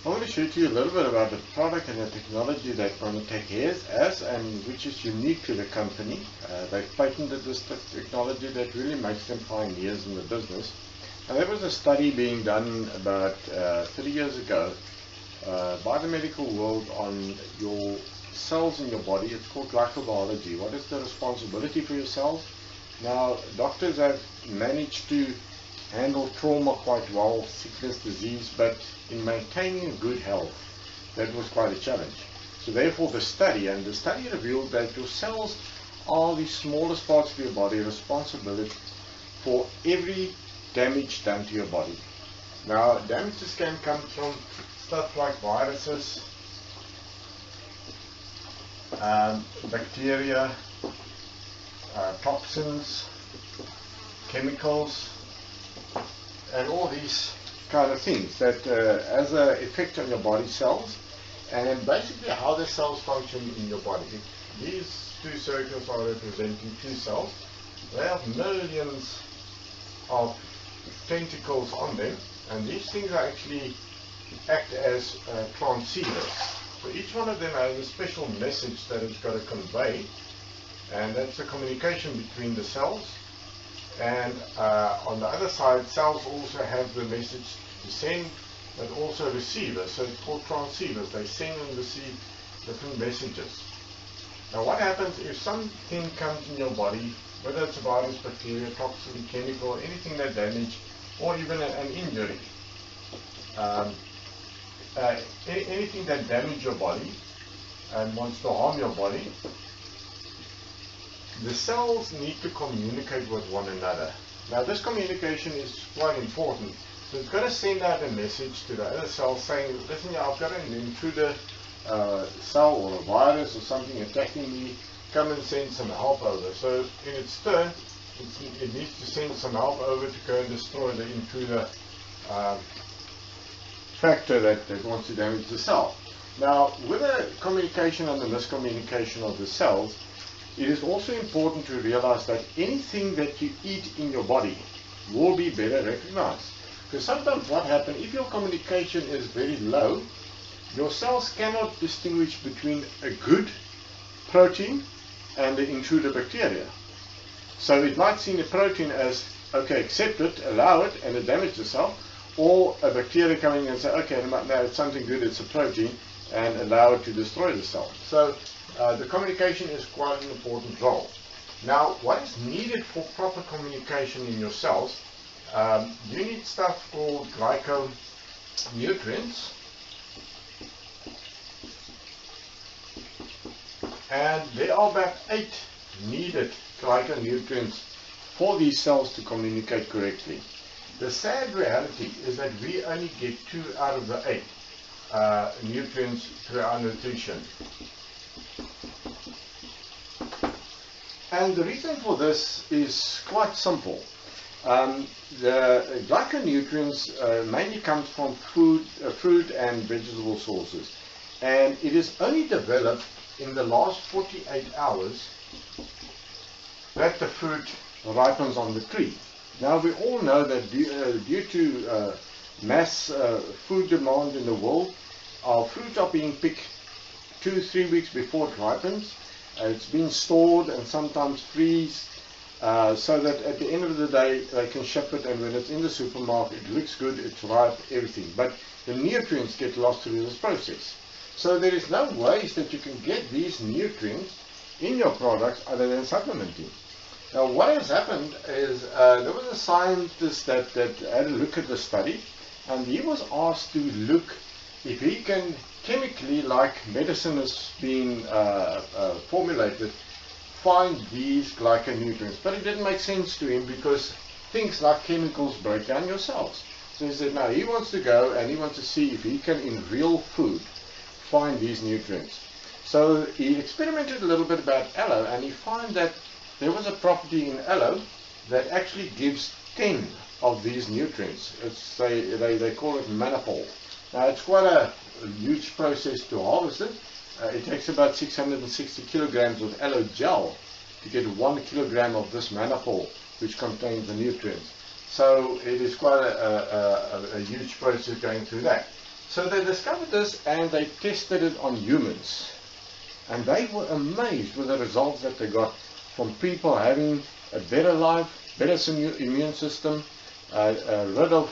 I want to share to you a little bit about the product and the technology that Chronotec has and which is unique to the company. They've patented this technology that really makes them pioneers in the business. And there was a study being done about 3 years ago by the medical world on your cells in your body. It's called glycobiology. What is the responsibility for your cells? Now, doctors have managed to handle trauma quite well, sickness, disease, but in maintaining good health, that was quite a challenge. So therefore the study revealed that your cells are the smallest parts of your body responsible for every damage done to your body. Now, damages can come from stuff like viruses, bacteria, toxins, chemicals, and all these kind of things that has an effect on your body cells, and basically how the cells function in your body. These two circles are representing two cells. They have millions of tentacles on them, and these things actually act as transceivers. So each one of them has a special message that it's got to convey, and that's the communication between the cells. And on the other side, cells also have the message to send, but also receivers. So it's called transceivers. They send and receive different messages. Now, what happens if something comes in your body, whether it's a virus, bacteria, toxin, chemical, anything that damage, or even an injury, anything that damages your body and wants to harm your body, the cells need to communicate with one another. Now, this communication is quite important. So it's got to send out a message to the other cell saying, listen, I've got an intruder cell or a virus or something attacking me, come and send some help over. So in its turn, it needs to send some help over to go and destroy the intruder factor that wants to damage the cell. Now, with the communication and the miscommunication of the cells, it is also important to realize that anything that you eat in your body will be better recognized. Because sometimes what happens, if your communication is very low, your cells cannot distinguish between a good protein and the intruder bacteria. So it might see the protein as, okay, accept it, allow it, and it damages the cell, or a bacteria coming in and say, okay, no, it's something good, it's a protein, and allow it to destroy the cell. So the communication is quite an important role. Now, what is needed for proper communication in your cells? You need stuff called glyconutrients, and there are about 8 needed glyconutrients for these cells to communicate correctly. The sad reality is that we only get 2 out of the 8 nutrients through our nutrition. And the reason for this is quite simple. The glyconutrients mainly comes from fruit and vegetable sources, and it is only developed in the last 48 hours that the fruit ripens on the tree. Now, we all know that due to mass food demand in the world, our fruits are being picked 2-3 weeks before it ripens. It's been stored and sometimes freezed so that at the end of the day they can ship it, and when it's in the supermarket it looks good, it's ripe, everything. But the nutrients get lost through this process. So there is no ways that you can get these nutrients in your products other than supplementing. Now, what has happened is there was a scientist that had a look at the study, and he was asked to look if he can chemically, like medicine is being formulated, find these glyconutrients. But it didn't make sense to him because things like chemicals break down your cells. So he said, no, he wants to go and he wants to see if he can, in real food, find these nutrients. So he experimented a little bit about aloe, and he found that there was a property in aloe that actually gives 10 of these nutrients. They call it manopol. Now, it's quite a huge process to harvest it. It takes about 660 kilograms of aloe gel to get 1 kilogram of this manopol, which contains the nutrients. So it is quite a huge process going through that. So they discovered this and they tested it on humans. And they were amazed with the results that they got from people having a better life, better immune system, rid of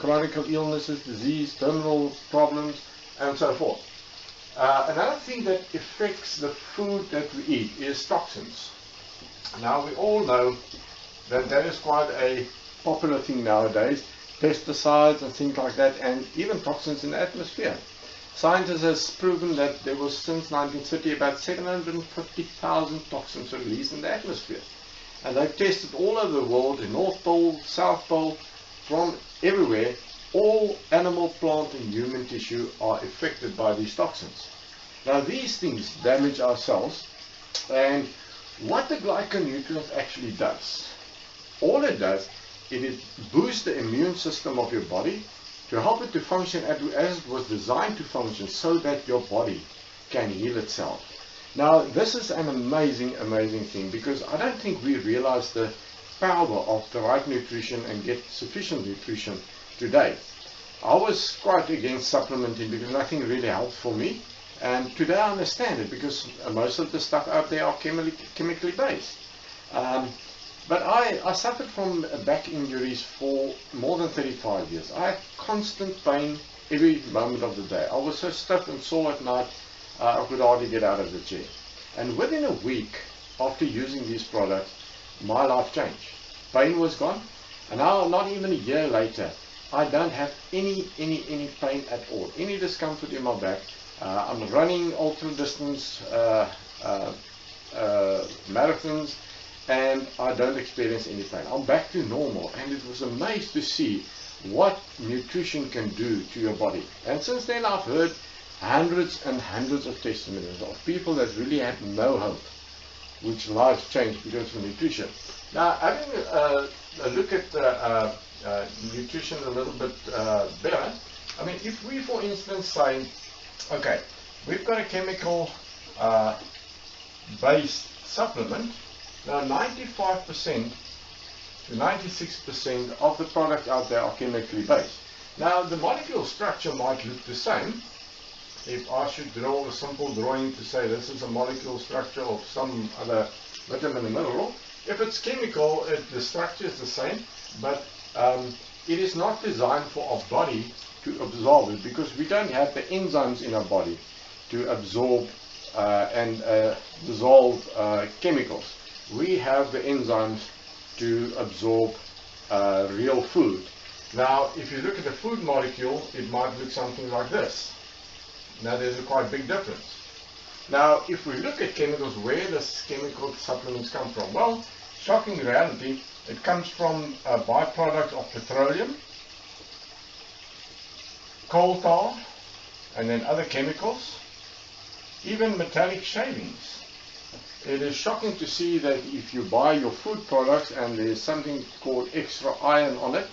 chronic illnesses, disease, terminal problems, and so forth. Another thing that affects the food that we eat is toxins. Now we all know that that is quite a popular thing nowadays, pesticides and things like that, and even toxins in the atmosphere. Scientists have proven that there was since 1930 about 750,000 toxins released in the atmosphere. And they've tested all over the world, in North Pole, South Pole, from everywhere. All animal, plant and human tissue are affected by these toxins. Now these things damage our cells, and what the glyconutrient actually does, all it does, it boosts the immune system of your body to help it to function as it was designed to function, so that your body can heal itself. Now this is an amazing, amazing thing, because I don't think we realize the power of the right nutrition and get sufficient nutrition today. I was quite against supplementing because nothing really helped for me, and today I understand it, because most of the stuff out there are chemically based. But I suffered from back injuries for more than 35 years. I had constant pain every moment of the day. I was so stiff and sore at night, I could hardly get out of the chair. And within a week after using these products, my life changed. Pain was gone, and now not even a year later, I don't have any pain at all, any discomfort in my back. I'm running ultra distance marathons, and I don't experience any pain. I'm back to normal, and it was amazing to see what nutrition can do to your body. And since then I've heard hundreds and hundreds of testimonies of people that really had no hope, which lives changed because of nutrition. Now, having a look at nutrition a little bit better, I mean, if we, for instance, say, okay, we've got a chemical based supplement. Now 95% to 96% of the products out there are chemically based. Now the molecule structure might look the same. If I should draw a simple drawing to say this is a molecule structure of some other vitamin and mineral, if it's chemical, the structure is the same, but it is not designed for our body to absorb it, because we don't have the enzymes in our body to absorb and dissolve chemicals. We have the enzymes to absorb real food. Now, if you look at the food molecule, it might look something like this. Now, there's a quite big difference. Now, if we look at chemicals, where does chemical supplements come from? Well, shocking reality, it comes from a byproduct of petroleum, coal tar, and then other chemicals, even metallic shavings. It is shocking to see that if you buy your food products and there's something called extra iron on it,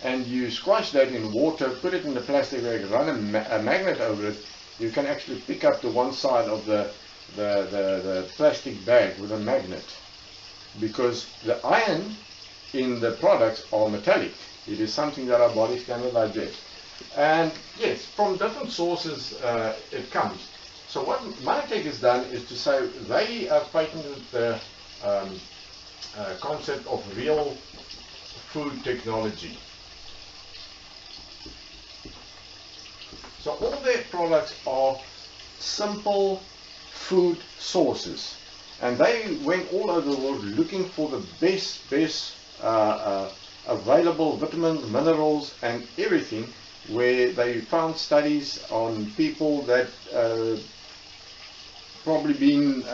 and you squash that in water, put it in the plastic bag, run a magnet over it, you can actually pick up the one side of the plastic bag with a magnet, because the iron in the products are metallic. It is something that our bodies cannot digest. And yes, from different sources it comes. So what Manatech has done is to say they have patented the concept of real food technology. So all their products are simple food sources, and they went all over the world looking for the best available vitamins, minerals and everything, where they found studies on people that probably been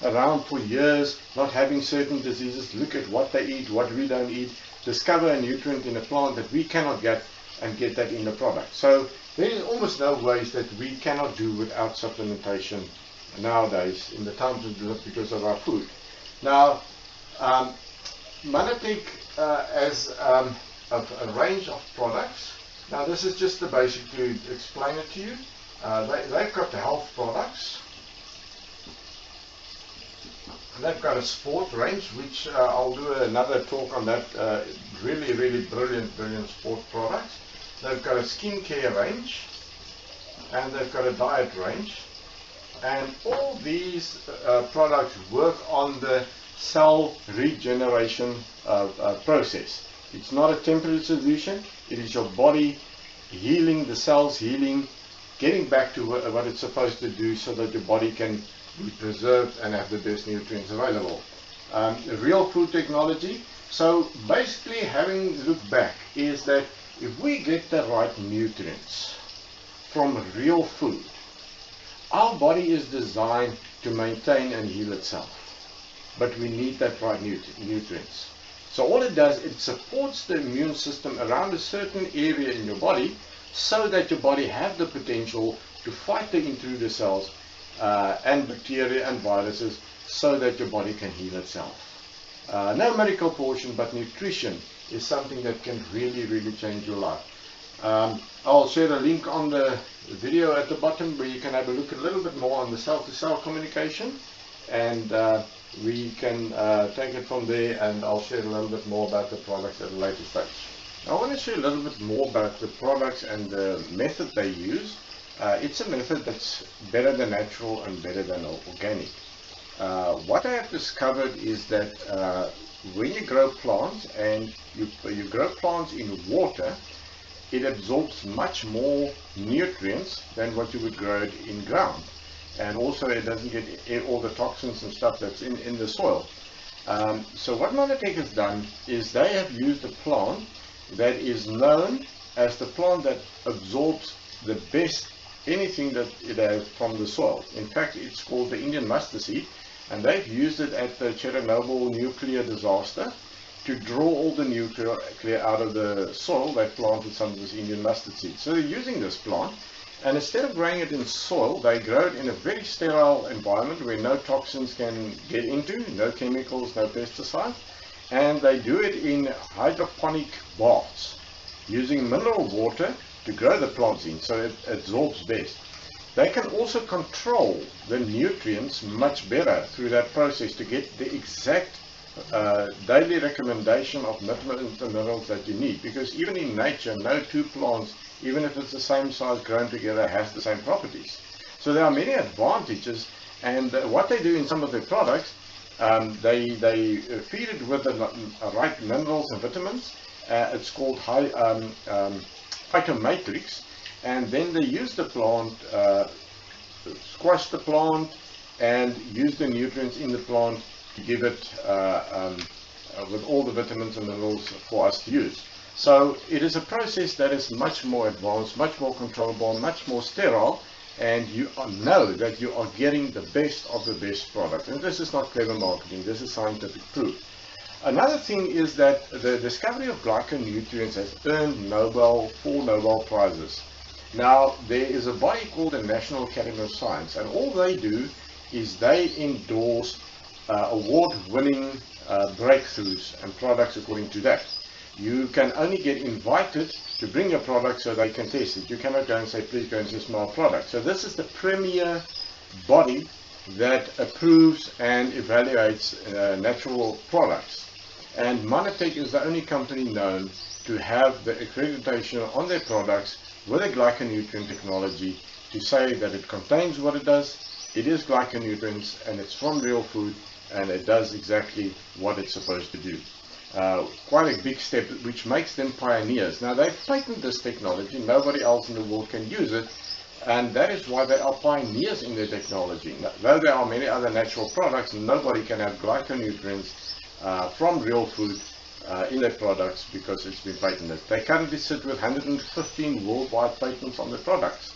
around for years, not having certain diseases, look at what they eat, what we don't eat, discover a nutrient in a plant that we cannot get, and get that in the product. So there is almost no ways that we cannot do without supplementation nowadays in the times we live because of our food. Now, Manatech has a range of products. Now this is just the basic to explain it to you. They've got the health products. And they've got a sport range, which I'll do another talk on that. Really brilliant sport products. They've got a skincare range. and they've got a diet range. And all these products work on the cell regeneration process. It's not a temporary solution, it is your body healing, the cells healing, getting back to what it's supposed to do so that your body can be preserved and have the best nutrients available. Real food technology. So basically, having looked back, is that if we get the right nutrients from real food, our body is designed to maintain and heal itself, but we need that right nutrients. So all it does, it supports the immune system around a certain area in your body so that your body have the potential to fight the intruder cells and bacteria and viruses so that your body can heal itself. No miracle portion, but nutrition is something that can really change your life. I'll share a link on the video at the bottom where you can have a look a little bit more on the cell-to-cell communication, and we can take it from there, and I'll share a little bit more about the products at a later stage. I want to share a little bit more about the products and the method they use. It's a method that's better than natural and better than organic. What I have discovered is that when you grow plants and you grow plants in water, it absorbs much more nutrients than what you would grow it in ground. And also it doesn't get all the toxins and stuff that's in the soil. So what Monatec has done is they have used a plant that is known as the plant that absorbs the best anything that it has from the soil. In fact, it's called the Indian mustard seed, and they've used it at the Chernobyl nuclear disaster to draw all the nuclear out of the soil. They planted some of this Indian mustard seed. So they're using this plant, and instead of growing it in soil, they grow it in a very sterile environment where no toxins can get into, no chemicals, no pesticides, and they do it in hydroponic baths using mineral water to grow the plants in, so it absorbs best. They can also control the nutrients much better through that process to get the exact daily recommendation of vitamins and minerals that you need, because even in nature, no two plants, even if it's the same size grown together, has the same properties. So there are many advantages, and what they do in some of their products, they feed it with the right minerals and vitamins. It's called phytomatrix, and then they use the plant, squash the plant, and use the nutrients in the plant to give it with all the vitamins and minerals for us to use. So it is a process that is much more advanced, much more controllable, much more sterile, and you know that you are getting the best of the best product. And this is not clever marketing, this is scientific proof. Another thing is that the discovery of glyconutrients has earned 4 Nobel Prizes. Now, there is a body called the National Academy of Science, and all they do is they endorse award-winning breakthroughs and products according to that. You can only get invited to bring your product so they can test it. You cannot go and say, please go and test my product. So this is the premier body that approves and evaluates natural products. And Monatec is the only company known to have the accreditation on their products with a glyconutrient technology to say that it contains what it does, it is glyconutrients, and it's from real food, and it does exactly what it's supposed to do. Quite a big step, which makes them pioneers. Now, they've patented this technology, nobody else in the world can use it, and that is why they are pioneers in their technology. Now, though there are many other natural products, nobody can have glyconutrients from real food in their products because it's been patented. They currently sit with 115 worldwide patents on their products,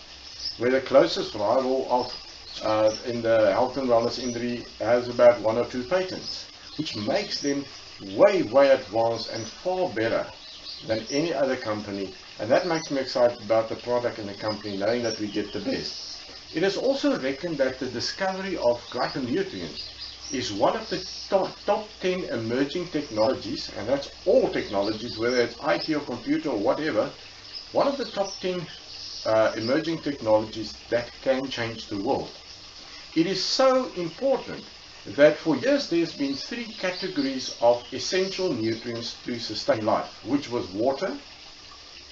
where the closest rival of in the health and wellness industry has about 1 or 2 patents, which makes them way advanced and far better than any other company, and that makes me excited about the product and the company, knowing that we get the best. It is also reckoned that the discovery of glyconutrients is one of the top 10 emerging technologies, and that's all technologies, whether it's IT or computer or whatever, one of the top 10 emerging technologies that can change the world. It is so important that for years there's been 3 categories of essential nutrients to sustain life, which was water,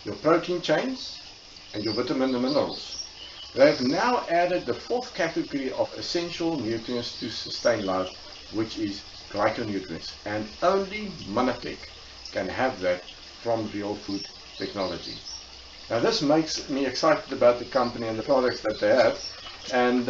your protein chains, and your vitamins and minerals. They have now added the fourth category of essential nutrients to sustain life, which is glyconutrients. And only Manatech can have that from Real Food Technology. Now this makes me excited about the company and the products that they have. And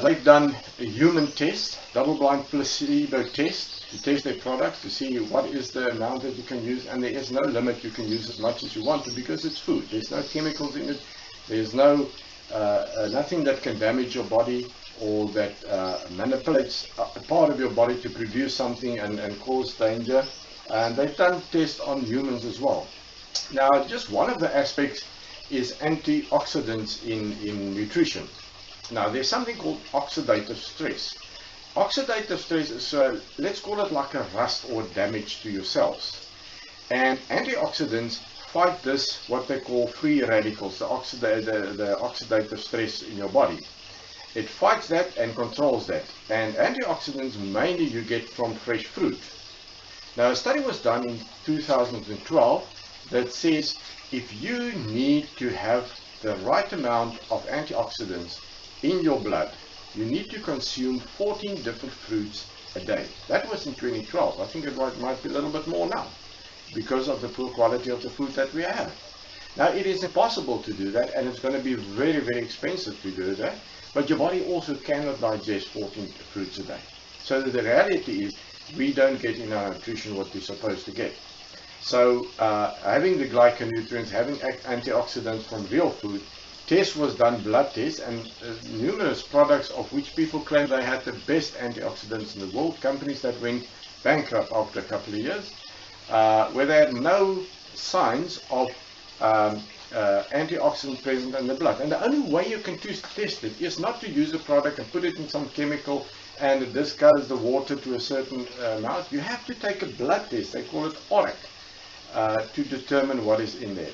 they've done a human test, double-blind placebo test, to test their products to see what is the amount that you can use, and there is no limit. You can use as much as you want to because it's food. There's no chemicals in it. There's no nothing that can damage your body or that manipulates a part of your body to produce something and cause danger. And they've done tests on humans as well. Now, just one of the aspects is antioxidants in nutrition. Now, there's something called oxidative stress. Oxidative stress is, let's call it like a rust or damage to your cells. And antioxidants fight this, what they call free radicals, the oxidative stress in your body. It fights that and controls that. And antioxidants mainly you get from fresh fruit. Now, a study was done in 2012 that says if you need to have the right amount of antioxidants in your blood, you need to consume 14 different fruits a day. That was in 2012. I think it might be a little bit more now because of the poor quality of the food that we have. Now, it is impossible to do that, and it's going to be very, very expensive to do that, but your body also cannot digest 14 fruits a day. So the reality is we don't get in our nutrition what we're supposed to get. So having the glyconutrients, having antioxidants from real food, test was done, blood tests, and numerous products of which people claim they had the best antioxidants in the world, companies that went bankrupt after a couple of years, where they had no signs of antioxidant present in the blood. And the only way you can test it is not to use a product and put it in some chemical and it discolors the water to a certain amount. You have to take a blood test, they call it ORAC, to determine what is in there.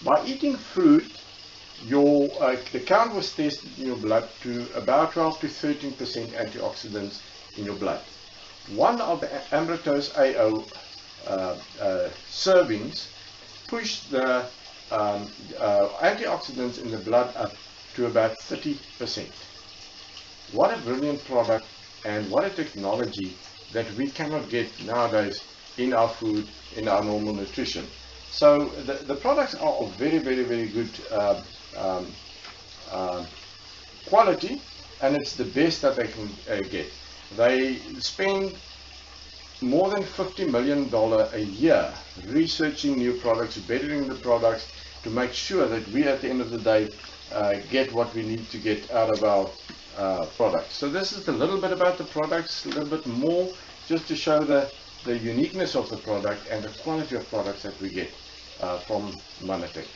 By eating fruit, the count was tested in your blood to about 12 to 13% antioxidants in your blood. One of the Ambrotose AO servings pushed the antioxidants in the blood up to about 30%. What a brilliant product and what a technology that we cannot get nowadays in our food, in our normal nutrition. So the products are of very, very, very good quality, and it's the best that they can get. They spend more than $50 million a year researching new products, bettering the products to make sure that we at the end of the day get what we need to get out of our products. So this is a little bit about the products, a little bit more just to show the uniqueness of the product and the quality of products that we get from Manatech.